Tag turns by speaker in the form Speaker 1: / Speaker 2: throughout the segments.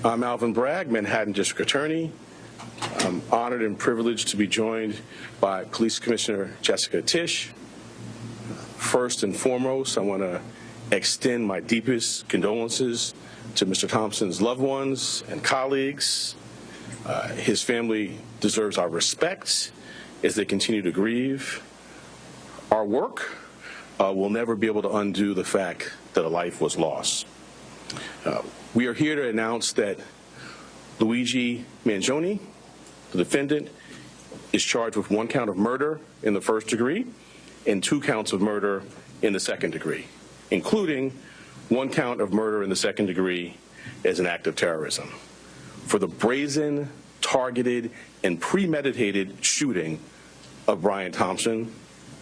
Speaker 1: I'm Alvin Bragg, Manhattan District Attorney. I'm honored and privileged to be joined by Police Commissioner Jessica Tisch. First and foremost, I want to extend my deepest condolences to Mr. Thompson's loved ones and colleagues. His family deserves our respect as they continue to grieve. Our work will never be able to undo the fact that a life was lost. We are here to announce that Luigi Mangione, the defendant, is charged with 1 count of murder in the first degree and 2 counts of murder in the second degree, including 1 count of murder in the second degree as an act of terrorism for the brazen, targeted, and premeditated shooting of Brian Thompson,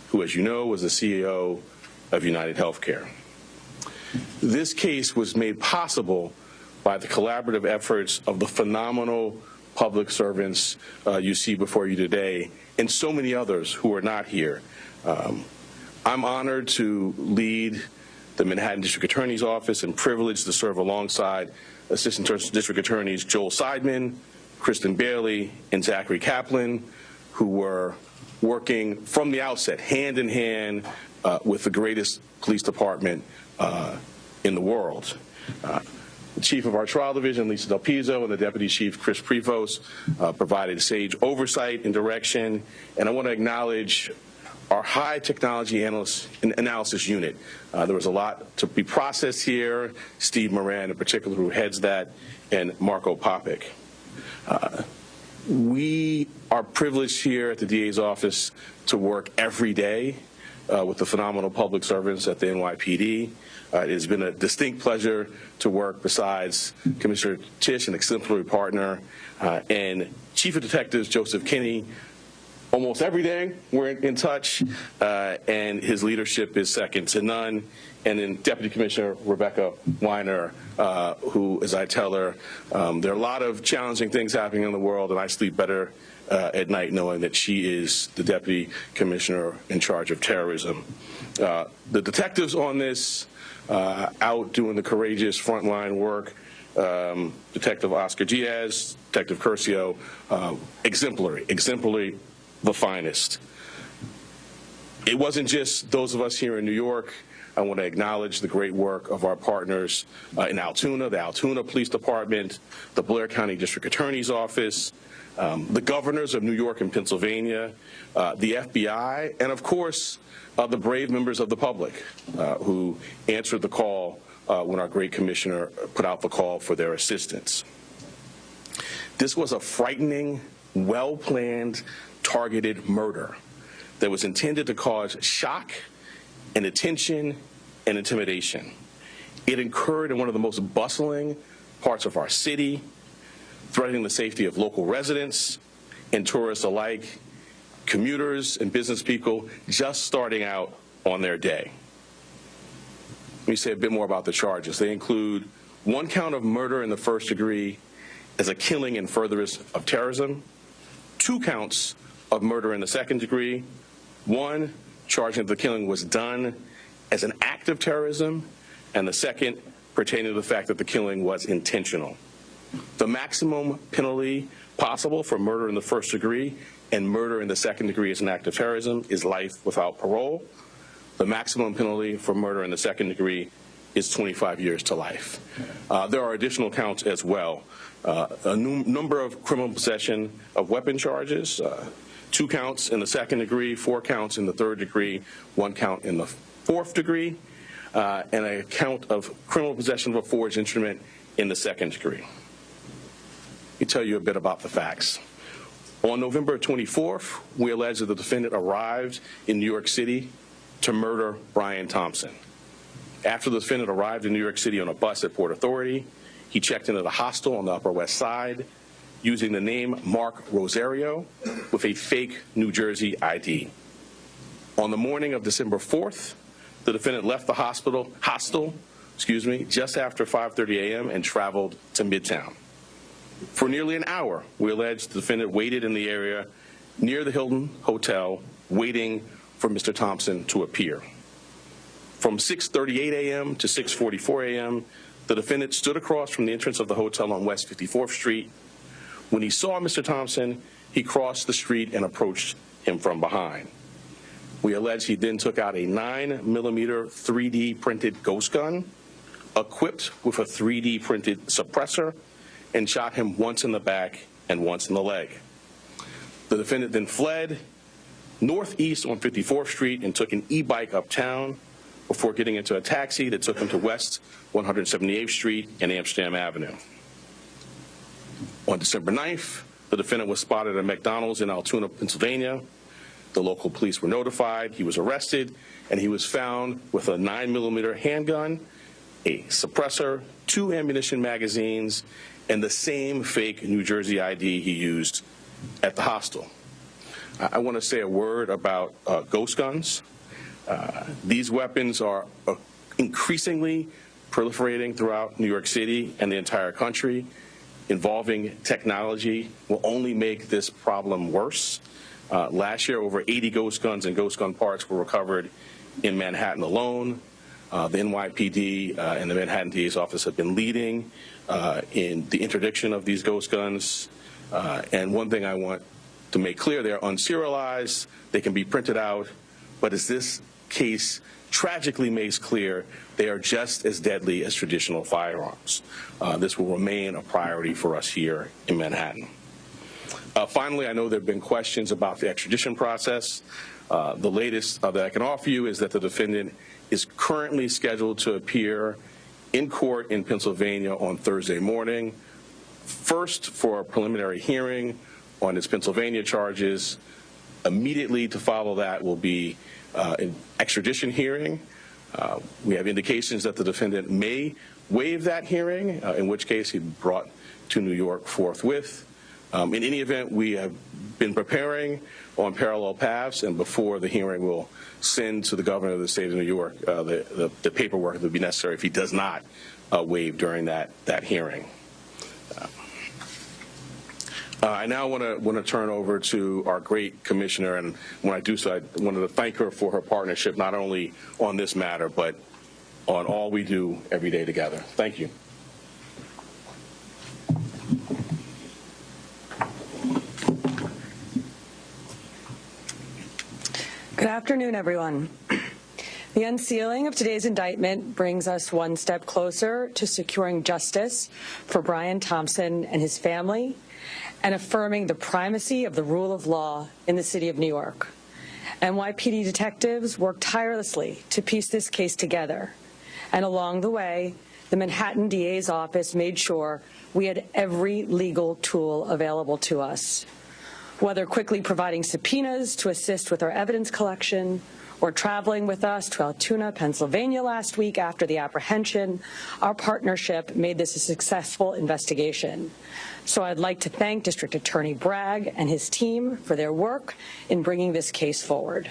Speaker 1: who, as you know, was the CEO of UnitedHealthcare. This case was made possible by the collaborative efforts of the phenomenal public servants you see before you today, and so many others who are not here. I'm honored to lead the Manhattan District Attorney's Office and privileged to serve alongside Assistant District Attorneys Joel Seidman, Kristen Bailey, and Zachary Kaplan, who were working from the outset, hand in hand, with the greatest police department in the world. The chief of our trial division, Lisa Del Pizzo, and the deputy chief, Chris Prevost, provided sage oversight and direction. And I want to acknowledge our high technology analysis unit. There was a lot to be processed here. Steve Moran, in particular, who heads that, and Marco Popic. We are privileged here at the DA's office to work every day with the phenomenal public servants at the NYPD. It has been a distinct pleasure to work besides Commissioner Tisch, an exemplary partner, and Chief of Detectives Joseph Kinney. Almost every day we're in touch, and his leadership is second to none. And then Deputy Commissioner Rebecca Weiner, who, as I tell her, there are a lot of challenging things happening in the world, and I sleep better at night knowing that she is the Deputy Commissioner in charge of terrorism. The detectives on this, out doing the courageous frontline work, Detective Oscar Diaz, Detective Curcio, exemplary, the finest. It wasn't just those of us here in New York. I want to acknowledge the great work of our partners in Altoona, the Altoona Police Department, the Blair County District Attorney's Office, the governors of New York and Pennsylvania, the FBI, and of course, the brave members of the public who answered the call when our great commissioner put out the call for their assistance. This was a frightening, well-planned, targeted murder that was intended to cause shock and attention and intimidation. It occurred in one of the most bustling parts of our city, threatening the safety of local residents and tourists alike, commuters and business people just starting out on their day. Let me say a bit more about the charges. They include 1 count of murder in the first degree as a killing in furtherance of terrorism, 2 counts of murder in the second degree, 1 charging that the killing was done as an act of terrorism, and the second pertaining to the fact that the killing was intentional. The maximum penalty possible for murder in the first degree and murder in the second degree as an act of terrorism is life without parole. The maximum penalty for murder in the second degree is 25 years to life. There are additional counts as well. A number of criminal possession of weapon charges, 2 counts in the second degree, 4 counts in the third degree, 1 count in the fourth degree, and a count of criminal possession of a forged instrument in the second degree. Let me tell you a bit about the facts. On November 24th, we allege that the defendant arrived in New York City to murder Brian Thompson. After the defendant arrived in New York City on a bus at Port Authority, he checked into the hostel on the Upper West Side using the name Mark Rosario with a fake New Jersey ID. On the morning of December 4th, the defendant left the hostel just after 5:30 a.m. and traveled to Midtown. For nearly an hour, we allege the defendant waited in the area near the Hilton Hotel, waiting for Mr. Thompson to appear. From 6:38 a.m. to 6:44 a.m., The defendant stood across from the entrance of the hotel on West 54th Street. When he saw Mr. Thompson, he crossed the street and approached him from behind. We allege he then took out a 9mm 3D printed ghost gun, equipped with a 3D printed suppressor, and shot him once in the back and once in the leg. The defendant then fled northeast on 54th Street and took an e-bike uptown before getting into a taxi that took him to West 178th Street and Amsterdam Avenue. On December 9th, the defendant was spotted at McDonald's in Altoona, Pennsylvania. The local police were notified. He was arrested, and he was found with a 9mm handgun, a suppressor, 2 ammunition magazines, and the same fake New Jersey ID he used at the hostel. I want to say a word about ghost guns. These weapons are increasingly proliferating throughout New York City and the entire country. Involving technology will only make this problem worse. Last year, over 80 ghost guns and ghost gun parts were recovered in Manhattan alone. The NYPD and the Manhattan DA's office have been leading in the interdiction of these ghost guns. And one thing I want to make clear, they're unserialized, they can be printed out, but as this case tragically makes clear, they are just as deadly as traditional firearms. This will remain a priority for us here in Manhattan. Finally, I know there have been questions about the extradition process. The latest that I can offer you is that the defendant is currently scheduled to appear in court in Pennsylvania on Thursday morning, first for a preliminary hearing on his Pennsylvania charges. Immediately to follow that will be an extradition hearing. We have indications that the defendant may waive that hearing, in which case he'd be brought to New York forthwith. In any event, we have been preparing on parallel paths, and before the hearing, we'll send to the governor of the state of New York the paperwork that would be necessary if he does not waive during that hearing. I now want to turn over to our great commissioner, and when I do so, I wanted to thank her for her partnership, not only on this matter, but on all we do every day together. Thank you.
Speaker 2: Good afternoon, everyone. The unsealing of today's indictment brings us one step closer to securing justice for Brian Thompson and his family, and affirming the primacy of the rule of law in the city of New York. NYPD detectives worked tirelessly to piece this case together, and along the way, the Manhattan DA's office made sure we had every legal tool available to us. Whether quickly providing subpoenas to assist with our evidence collection, or traveling with us to Altoona, Pennsylvania last week after the apprehension, our partnership made this a successful investigation. So I'd like to thank District Attorney Bragg and his team for their work in bringing this case forward.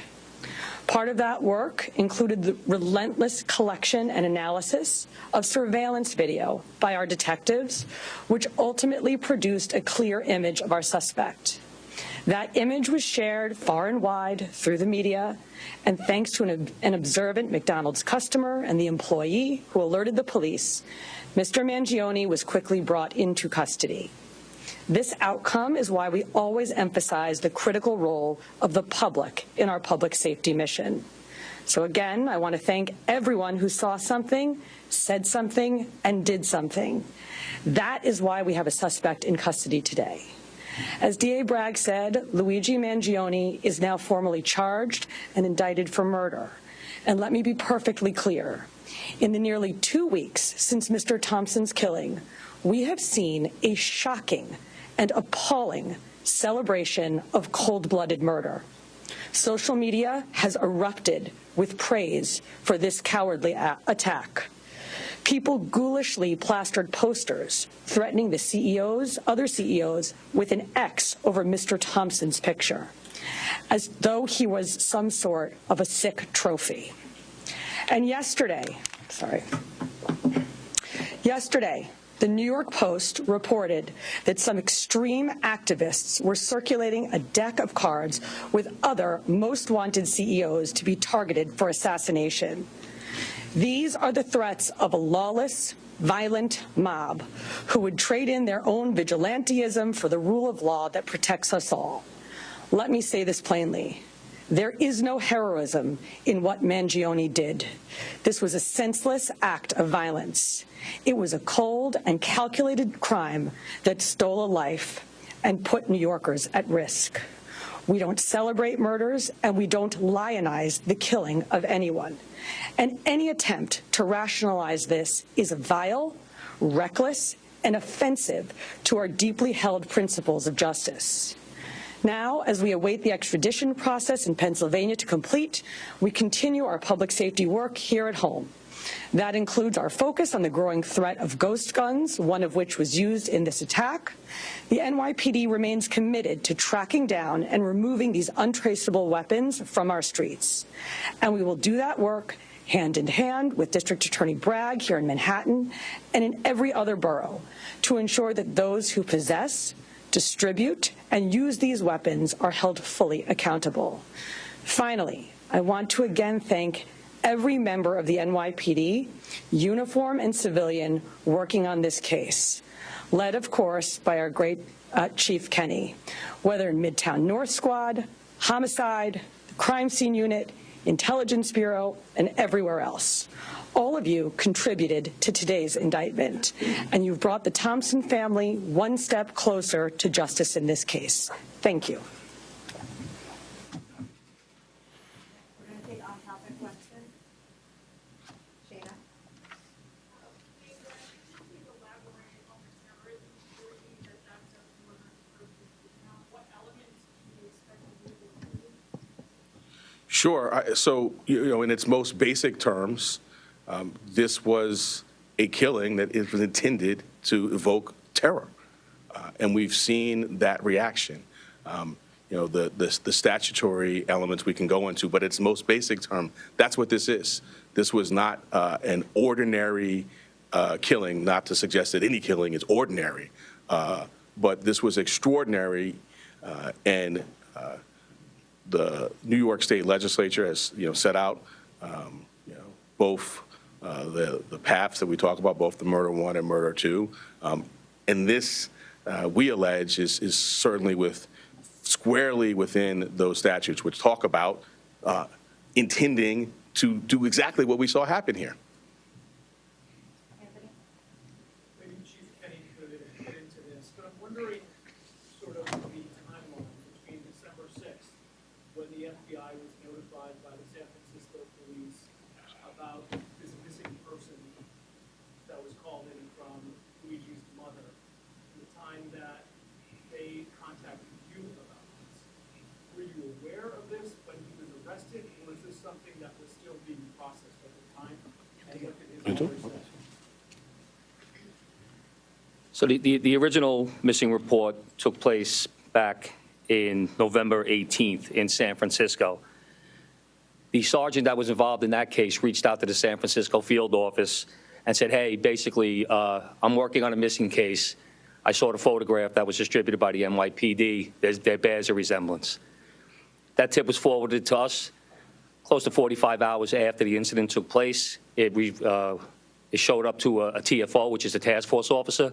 Speaker 2: Part of that work included the relentless collection and analysis of surveillance video by our detectives, which ultimately produced a clear image of our suspect. That image was shared far and wide through the media, and thanks to an observant McDonald's customer and the employee who alerted the police, Mr. Mangione was quickly brought into custody. This outcome is why we always emphasize the critical role of the public in our public safety mission. So again, I want to thank everyone who saw something, said something, and did something. That is why we have a suspect in custody today. As DA Bragg said, Luigi Mangione is now formally charged and indicted for murder. And let me be perfectly clear. In the nearly 2 weeks since Mr. Thompson's killing, we have seen a shocking and appalling celebration of cold-blooded murder. Social media has erupted with praise for this cowardly attack. People ghoulishly plastered posters threatening the other CEOs with an X over Mr. Thompson's picture, as though he was some sort of a sick trophy. And yesterday, the New York Post reported that some extreme activists were circulating a deck of cards with other most wanted CEOs to be targeted for assassination. These are the threats of a lawless, violent mob who would trade in their own vigilantism for the rule of law that protects us all. Let me say this plainly. There is no heroism in what Mangione did. This was a senseless act of violence. It was a cold and calculated crime that stole a life and put New Yorkers at risk. We don't celebrate murders, and we don't lionize the killing of anyone. And any attempt to rationalize this is vile, reckless, and offensive to our deeply held principles of justice. Now, as we await the extradition process in Pennsylvania to complete, we continue our public safety work here at home. That includes our focus on the growing threat of ghost guns, one of which was used in this attack. The NYPD remains committed to tracking down and removing these untraceable weapons from our streets. And we will do that work hand in hand with District Attorney Bragg here in Manhattan and in every other borough to ensure that those who possess, distribute, and use these weapons are held fully accountable. Finally, I want to again thank every member of the NYPD, uniform and civilian, working on this case, led, of course, by our great Chief Kenny, whether in Midtown North Squad, Homicide, the Crime Scene Unit, Intelligence Bureau, and everywhere else. All of you contributed to today's indictment, and you've brought the Thompson family one step closer to justice in this case. Thank you.
Speaker 3: We're going to take on-topic questions. Shayna?
Speaker 1: Sure. So, in its most basic terms, this was a killing that was intended to evoke terror. And we've seen that reaction. The statutory elements we can go into, but its most basic term, that's what this is. This was not an ordinary killing, not to suggest that any killing is ordinary, but this was extraordinary, and the New York State Legislature has, set out, both the paths that we talk about, both the murder one and murder two, and this, we allege, is certainly squarely within those statutes, which talk about intending to do exactly what we saw happen here.
Speaker 3: Anthony?
Speaker 4: Maybe Chief Kenny could get into this, but I'm wondering sort of the timeline between December 6th, when the FBI was notified by the San Francisco police about this missing person that was called in from Luigi's mother, and the time that they contacted you about this. Were you aware of this when he was arrested, or was this something that was still being processed at the time? And what did his lawyer say?
Speaker 5: So the original missing report took place back in November 18th in San Francisco. The sergeant that was involved in that case reached out to the San Francisco field office and said, hey, basically, I'm working on a missing case. I saw the photograph that was distributed by the NYPD. There bears a resemblance. That tip was forwarded to us close to 45 hours after the incident took place. It showed up to a TFO, which is a task force officer.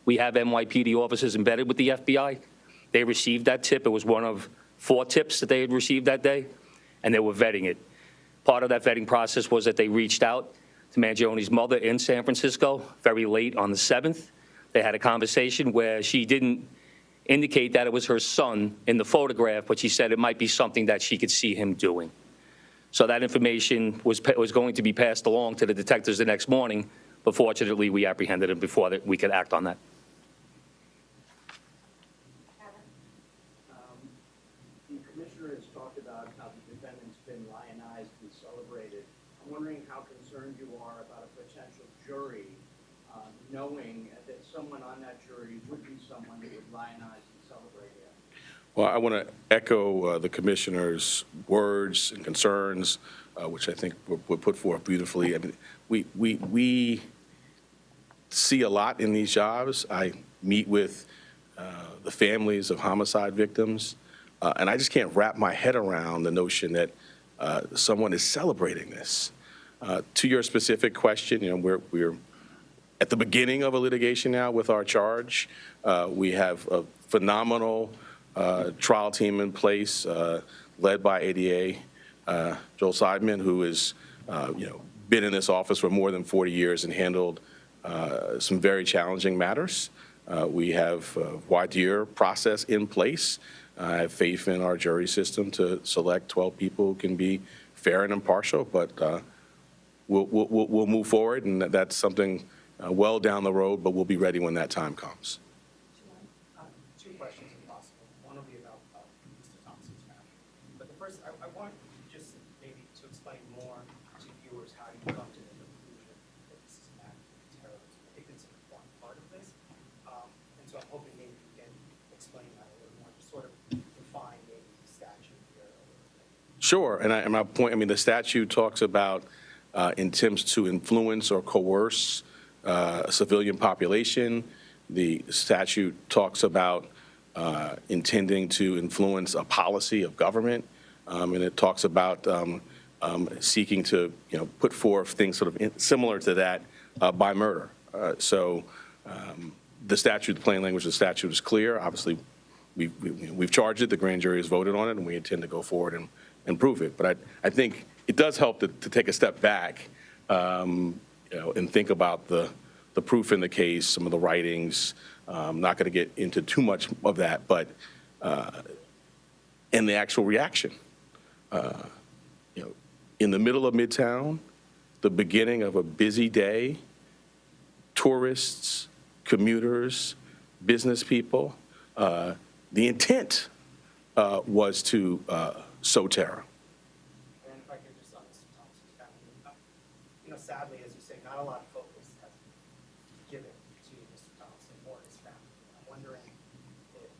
Speaker 5: We have NYPD officers embedded with the FBI. They received that tip. It was one of 4 tips that they had received that day, and they were vetting it. Part of that vetting process was that they reached out to Mangione's mother in San Francisco very late on the 7th. They had a conversation where she didn't indicate that it was her son in the photograph, but she said it might be something that she could see him doing. So that information was going to be passed along to the detectives the next morning, but fortunately we apprehended him before we could act on that.
Speaker 6: The commissioner has talked about how the defendant's been lionized and celebrated. I'm wondering how concerned you are about a potential jury knowing that someone on that jury would be someone that would lionize and celebrate him.
Speaker 1: Well, I want to echo the commissioner's words and concerns, which I think were put forth beautifully. I mean, we see a lot in these jobs. I meet with the families of homicide victims, and I just can't wrap my head around the notion that someone is celebrating this. To your specific question, we're at the beginning of a litigation now with our charge. We have a phenomenal trial team in place, led by ADA Joel Seidman, who has been in this office for more than 40 years and handled some very challenging matters. We have a voir process in place. I have faith in our jury system to select 12 people who can be fair and impartial, but we'll move forward, and that's something well down the road, but we'll be ready when that time comes.
Speaker 7: Two questions, if possible. One will be about Mr. Thompson's family. But the first, I want just maybe to explain more to viewers how you come to the conclusion that this is an act of terrorism. I think it's an important part of this. And so I'm hoping maybe you can explain that a little more, just sort of define maybe the statute here a little bit.
Speaker 1: Sure, and my point, the statute talks about attempts to influence or coerce a civilian population. The statute talks about intending to influence a policy of government, and it talks about seeking to, put forth things sort of similar to that by murder. So the statute, the plain language of the statute is clear. Obviously, we've charged it, the grand jury has voted on it, and we intend to go forward and prove it. But I think it does help to take a step back and think about the proof in the case, some of the writings. I'm not going to get into too much of that, but and the actual reaction. In the middle of Midtown, the beginning of a busy day, tourists, commuters, business people, the intent was to sow terror.
Speaker 7: And if I could just on Mr. Thompson's family, sadly, as you say, not a lot of focus has been given to Mr. Thompson or his family. I'm wondering if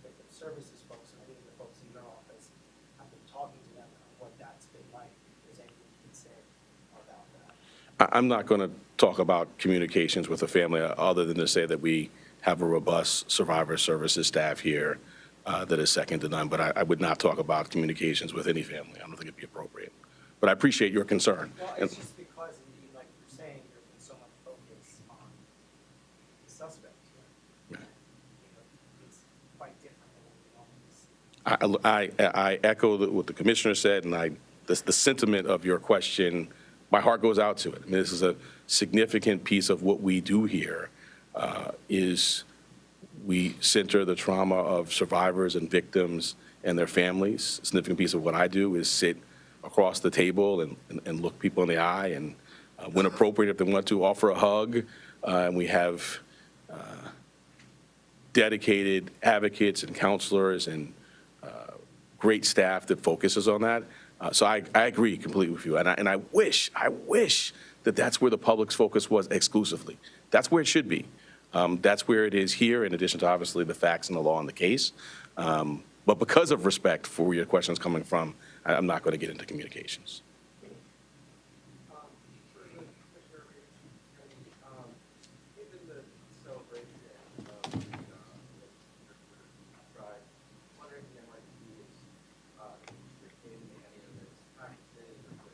Speaker 7: the services folks, and maybe the folks in your office, have been talking to them on what that's been like, if there's anything you can say about that.
Speaker 1: I'm not going to talk about communications with the family other than to say that we have a robust survivor services staff here that is second to none, but I would not talk about communications with any family. I don't think it'd be appropriate. But I appreciate your concern.
Speaker 7: Well, it's just because, indeed, like you're saying, there's been so much focus on the suspect here. It's quite different than what we normally see.
Speaker 1: I echo what the commissioner said, and the sentiment of your question, my heart goes out to it. This is a significant piece of what we do here, is we center the trauma of survivors and victims and their families. A significant piece of what I do is sit across the table and look people in the eye and, when appropriate, if they want to, offer a hug. And we have dedicated advocates and counselors and great staff that focuses on that. So I agree completely with you. And I wish that that's where the public's focus was exclusively. That's where it should be. That's where it is here, in addition to, obviously, the facts and the law and the case. But because of respect for where your question is coming from, I'm not going to get into communications.
Speaker 8: Given the celebration of Pride, I'm wondering if the NYPD is retaining any of its practices or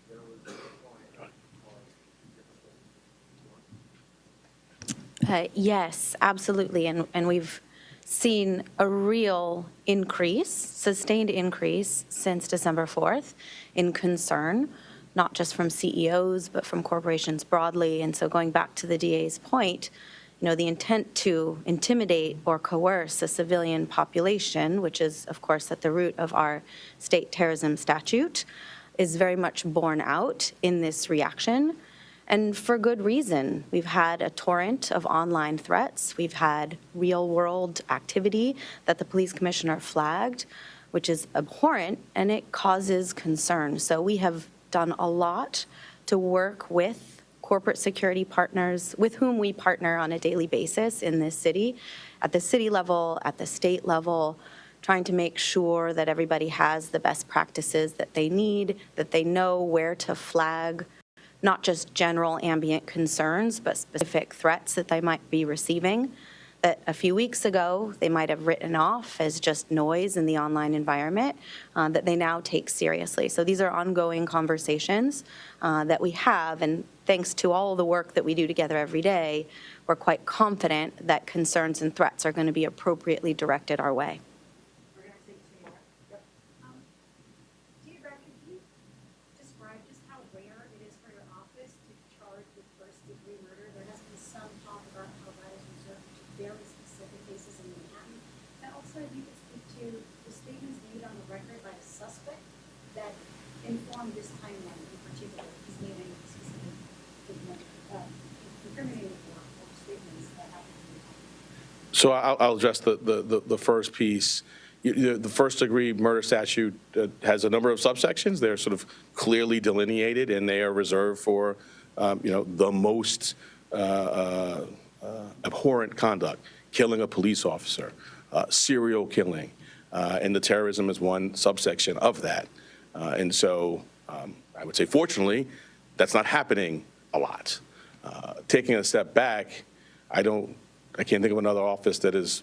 Speaker 8: there was a point on
Speaker 9: Yes, absolutely. And we've seen a real increase, sustained increase since December 4th in concern, not just from CEOs, but from corporations broadly. And so going back to the DA's point, the intent to intimidate or coerce a civilian population, which is, of course, at the root of our state terrorism statute, is very much borne out in this reaction. And for good reason. We've had a torrent of online threats. We've had real-world activity that the police commissioner flagged, which is abhorrent, and it causes concern. So we have done a lot to work with corporate security partners with whom we partner on a daily basis in this city, at the city level, at the state level, trying to make sure that everybody has the best practices that they need, that they know where to flag not just general ambient concerns, but specific threats that they might be receiving. that a few weeks ago they might have written off as just noise in the online environment, that they now take seriously. So these are ongoing conversations that we have, and thanks to all of the work that we do together every day, we're quite confident that concerns and threats are going to be appropriately directed our way.
Speaker 3: We're going to take two more. Yep. Dear Brad, could you describe just how rare it is for your office to charge with first-degree murder? There has been some talk about how that is reserved to very specific cases in Manhattan. And also, if you could speak to the statements made on the record by a suspect that informed this timeline in particular. He's made any specific incriminating statements that happened in the time.
Speaker 1: So I'll address the first piece. The first-degree murder statute has a number of subsections. They're sort of clearly delineated, and they are reserved for, the most abhorrent conduct, killing a police officer, serial killing, and the terrorism is one subsection of that. And so I would say, fortunately, that's not happening a lot. Taking a step back, I can't think of another office that is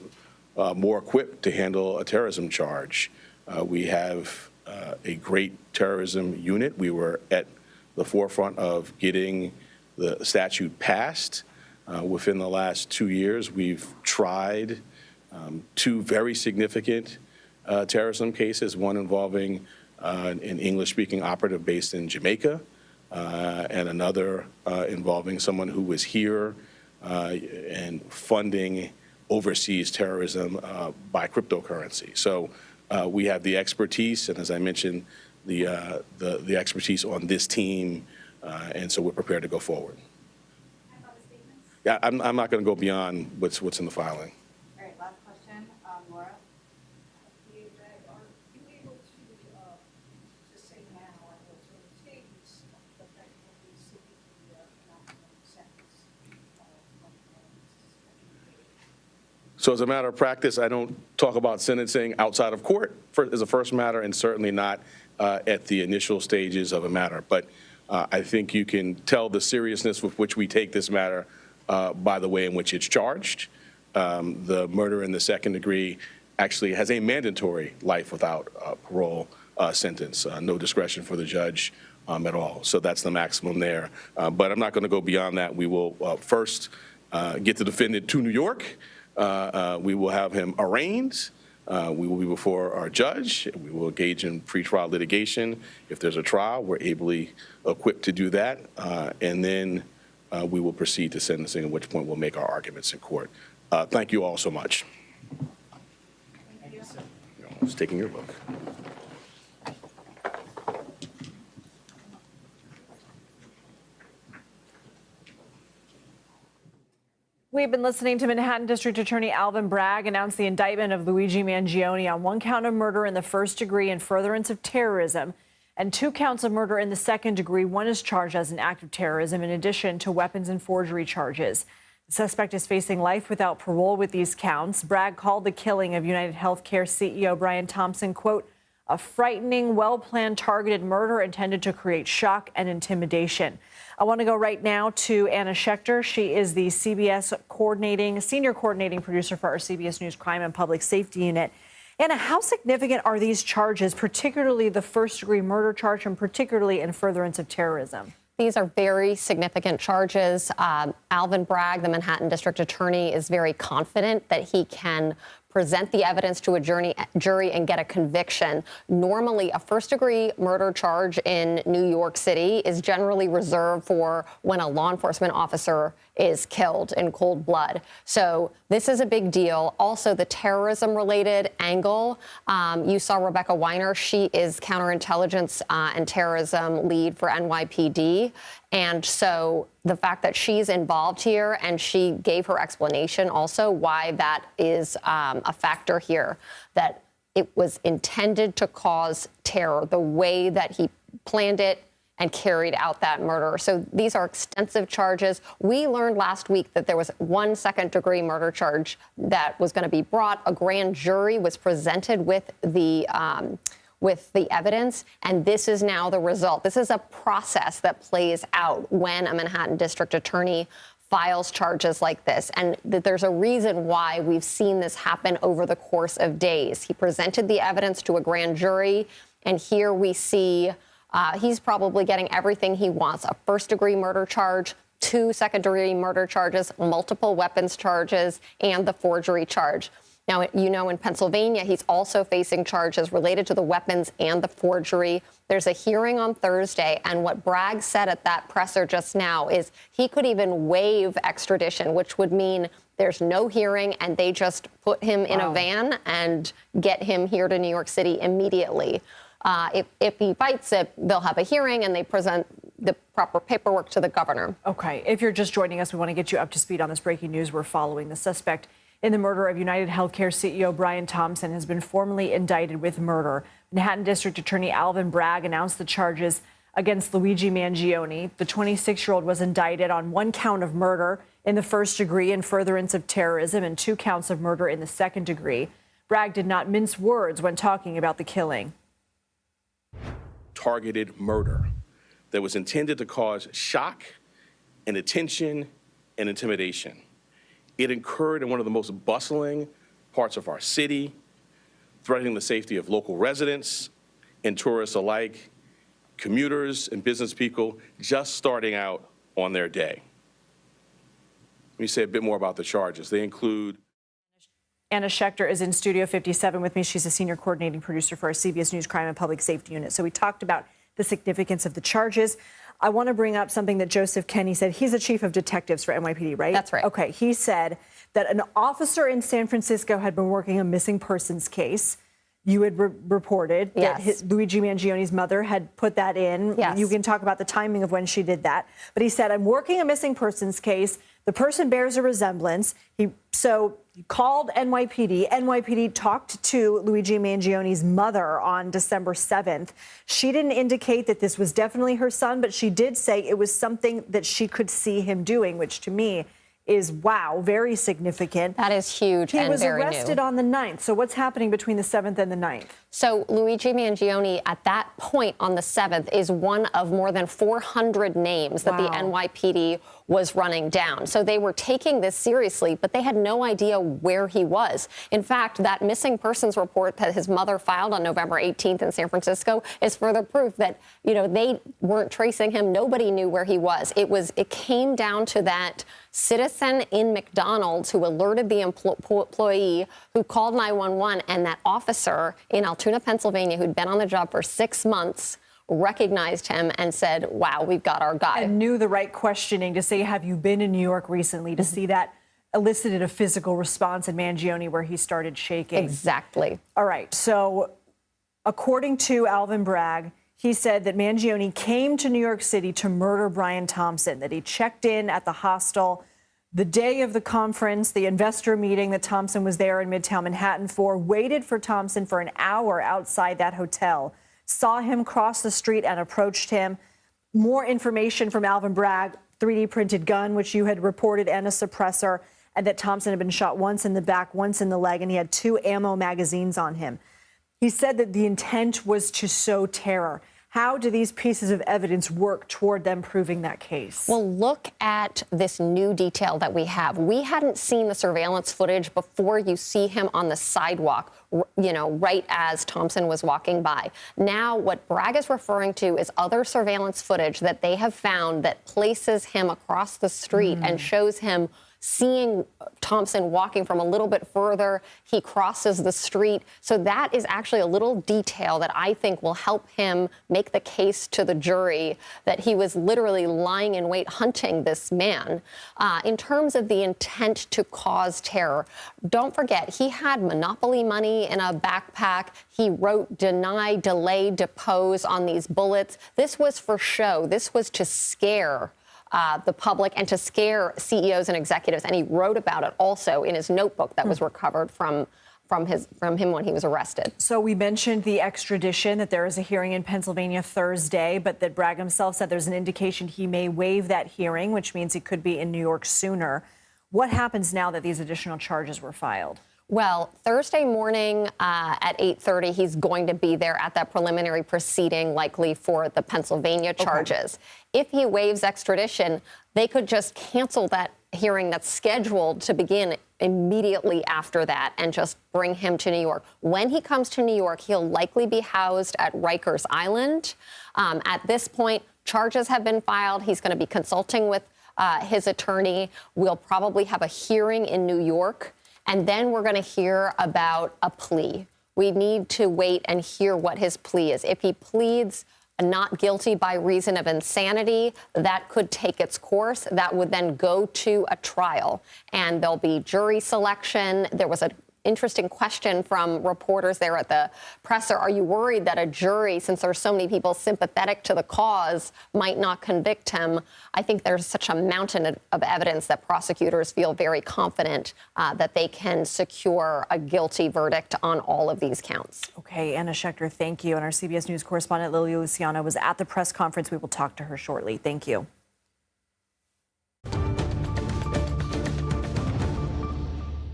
Speaker 1: more equipped to handle a terrorism charge. We have a great terrorism unit. We were at the forefront of getting the statute passed. Within the last 2 years, we've tried two very significant terrorism cases, one involving an English-speaking operative based in Jamaica, and another involving someone who was here and funding overseas terrorism by cryptocurrency. So we have the expertise, and as I mentioned, the expertise on this team, and so we're prepared to go forward.
Speaker 3: How about the statements?
Speaker 1: Yeah, I'm not going to go beyond what's in the filing.
Speaker 3: All right, last question. Laura?
Speaker 10: Are you able to say now, at what sort of stages, the fact that we see the maximum sentence
Speaker 1: So as a matter of practice, I don't talk about sentencing outside of court as a first matter, and certainly not at the initial stages of a matter. But I think you can tell the seriousness with which we take this matter by the way in which it's charged. The murder in the second degree actually has a mandatory life without parole sentence, no discretion for the judge at all. So that's the maximum there. But I'm not going to go beyond that. We will first get the defendant to New York. We will have him arraigned. We will be before our judge. We will engage in pretrial litigation. If there's a trial, we're ably equipped to do that. And then we will proceed to sentencing, at which point we'll make our arguments in court. Thank you all so much.
Speaker 3: Thank you.
Speaker 1: I was taking your book.
Speaker 11: We've been listening to Manhattan District Attorney Alvin Bragg announce the indictment of Luigi Mangione on 1 count of murder in the first degree and furtherance of terrorism, and 2 counts of murder in the second degree. One is charged as an act of terrorism in addition to weapons and forgery charges. The suspect is facing life without parole with these counts. Bragg called the killing of UnitedHealthcare CEO Brian Thompson, quote, a frightening, well-planned, targeted murder intended to create shock and intimidation. I want to go right now to Anna Schechter. She is the CBS senior coordinating producer for our CBS News Crime and Public Safety Unit. Anna, how significant are these charges, particularly the first-degree murder charge and particularly in furtherance of terrorism?
Speaker 12: These are very significant charges. Alvin Bragg, the Manhattan District Attorney, is very confident that he can present the evidence to a jury and get a conviction. Normally, a first-degree murder charge in New York City is generally reserved for when a law enforcement officer is killed in cold blood. So this is a big deal. Also, the terrorism-related angle, you saw Rebecca Weiner. She is counterintelligence and terrorism lead for NYPD. And so the fact that she's involved here, and she gave her explanation also why that is a factor here, that it was intended to cause terror, the way that he planned it and carried out that murder. So these are extensive charges. We learned last week that there was 1 second-degree murder charge that was going to be brought. A grand jury was presented with the evidence, and this is now the result. This is a process that plays out when a Manhattan District Attorney files charges like this, and that there's a reason why we've seen this happen over the course of days. He presented the evidence to a grand jury, and here we see he's probably getting everything he wants: a first-degree murder charge, 2 second-degree murder charges, multiple weapons charges, and the forgery charge. Now, you know, in Pennsylvania, he's also facing charges related to the weapons and the forgery. There's a hearing on Thursday, and what Bragg said at that presser just now is he could even waive extradition, which would mean there's no hearing and they just put him in a van and get him here to New York City immediately. If he fights it, they'll have a hearing and they present the proper paperwork to the governor.
Speaker 11: Okay. If you're just joining us, we want to get you up to speed on this breaking news we're following. The suspect in the murder of UnitedHealthcare CEO Brian Thompson has been formally indicted with murder. Manhattan District Attorney Alvin Bragg announced the charges against Luigi Mangione. The 26-year-old was indicted on 1 count of murder in the first degree in furtherance of terrorism and 2 counts of murder in the second degree. Bragg did not mince words when talking about the killing.
Speaker 1: Targeted murder that was intended to cause shock and attention and intimidation. It occurred in one of the most bustling parts of our city, threatening the safety of local residents and tourists alike, commuters and business people just starting out on their day. Let me say a bit more about the charges. They include
Speaker 11: Anna Schechter is in Studio 57 with me. She's a senior coordinating producer for our CBS News Crime and Public Safety Unit. So we talked about the significance of the charges. I want to bring up something that Joseph Kenney said. He's the chief of detectives for NYPD, right?
Speaker 12: That's right.
Speaker 11: Okay. He said that an officer in San Francisco had been working a missing persons case. You had reported that Luigi Mangione's mother had put that in.
Speaker 12: Yes.
Speaker 11: You can talk about the timing of when she did that. But he said, I'm working a missing persons case. The person bears a resemblance. So he called NYPD. NYPD talked to Luigi Mangione's mother on December 7th. She didn't indicate that this was definitely her son, but she did say it was something that she could see him doing, which to me is, wow, very significant.
Speaker 12: That is huge and very new.
Speaker 11: He was arrested on the 9th. So what's happening between the 7th and the 9th?
Speaker 12: So Luigi Mangione, at that point on the 7th, is one of more than 400 names that the NYPD was running down. So they were taking this seriously, but they had no idea where he was. In fact, that missing persons report that his mother filed on November 18th in San Francisco is further proof that, you know, they weren't tracing him. Nobody knew where he was. It came down to that citizen in McDonald's who alerted the employee who called 911, and that officer in Altoona, Pennsylvania, who'd been on the job for 6 months, recognized him and said, wow, we've got our guy.
Speaker 11: And knew the right questioning to say, have you been in New York recently, to see that elicited a physical response in Mangione where he started shaking.
Speaker 12: Exactly.
Speaker 11: All right. So according to Alvin Bragg, he said that Mangione came to New York City to murder Brian Thompson, that he checked in at the hostel the day of the conference, the investor meeting that Thompson was there in Midtown Manhattan for, waited for Thompson for an hour outside that hotel, saw him cross the street and approached him. More information from Alvin Bragg, 3D printed gun, which you had reported, and a suppressor, and that Thompson had been shot once in the back, once in the leg, and he had 2 ammo magazines on him. He said that the intent was to sow terror. How do these pieces of evidence work toward them proving that case?
Speaker 12: Well, look at this new detail that we have. We hadn't seen the surveillance footage before you see him on the sidewalk, you know, right as Thompson was walking by. Now, what Bragg is referring to is other surveillance footage that they have found that places him across the street and shows him seeing Thompson walking from a little bit further. He crosses the street. So that is actually a little detail that I think will help him make the case to the jury that he was literally lying in wait hunting this man. In terms of the intent to cause terror, don't forget, he had Monopoly money in a backpack. He wrote deny, delay, depose on these bullets. This was for show. This was to scare the public and to scare CEOs and executives. And he wrote about it also in his notebook that was recovered from him when he was arrested.
Speaker 11: So we mentioned the extradition, that there is a hearing in Pennsylvania Thursday, but that Bragg himself said there's an indication he may waive that hearing, which means he could be in New York sooner. What happens now that these additional charges were filed?
Speaker 12: Well, Thursday morning at 8:30, he's going to be there at that preliminary proceeding, likely for the Pennsylvania charges. If he waives extradition, they could just cancel that hearing that's scheduled to begin immediately after that and just bring him to New York. When he comes to New York, he'll likely be housed at Rikers Island. At this point, charges have been filed. He's going to be consulting with his attorney. We'll probably have a hearing in New York. And then we're going to hear about a plea. We need to wait and hear what his plea is. If he pleads not guilty by reason of insanity, that could take its course. That would then go to a trial, and there'll be jury selection. There was an interesting question from reporters there at the presser. Are you worried that a jury, since there's so many people sympathetic to the cause, might not convict him? I think there's such a mountain of evidence that prosecutors feel very confident that they can secure a guilty verdict on all of these counts.
Speaker 11: Okay, Anna Schechter, thank you. And our CBS News correspondent Lily Luciano was at the press conference. We will talk to her shortly. Thank you.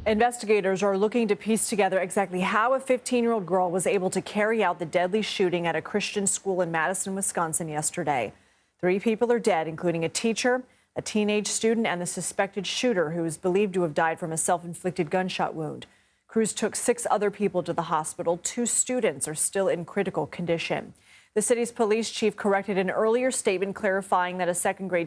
Speaker 11: Investigators are looking to piece together exactly how a 15-year-old girl was able to carry out the deadly shooting at a Christian school in Madison, Wisconsin yesterday. 3 people are dead, including a teacher, a teenage student, and the suspected shooter, who is believed to have died from a self-inflicted gunshot wound. Crews took 6 other people to the hospital. 2 students are still in critical condition. The city's police chief corrected an earlier statement clarifying that a second-grade